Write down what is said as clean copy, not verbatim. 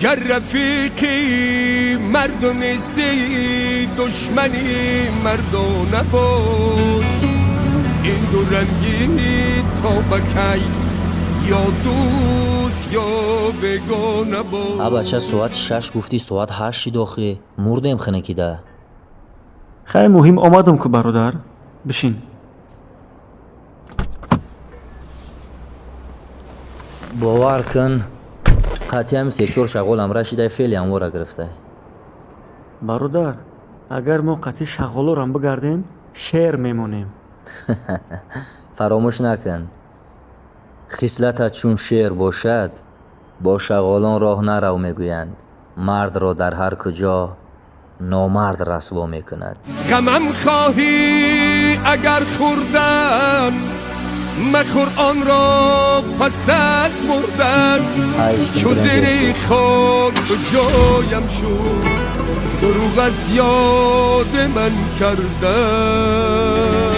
گر رفیقی مردو نیستی دشمنی مردو نباش این دو رنگی تا بکی یا دوست یا بگانه باش. بچه ساعت 6 گفتی ساعت 8 داخل مردم خنه کیده. خیلی مهم آمدم که برادر بشین. باور کن قطعی هم 3-4 شغالم رشیده فعلی هم واره گرفته. برادر اگر ما قطعی شغالو رم بگردیم شعر میمونیم. فراموش نکن خصلتت چون شعر باشد با شغالان راه نرو میگویند مرد را در هر کجا نامرد رسوا میکند. غمم خواهی اگر خوردن مخور آن را پس از مردن چو زیر خاک جایم شد دروغ از یاد من کردن.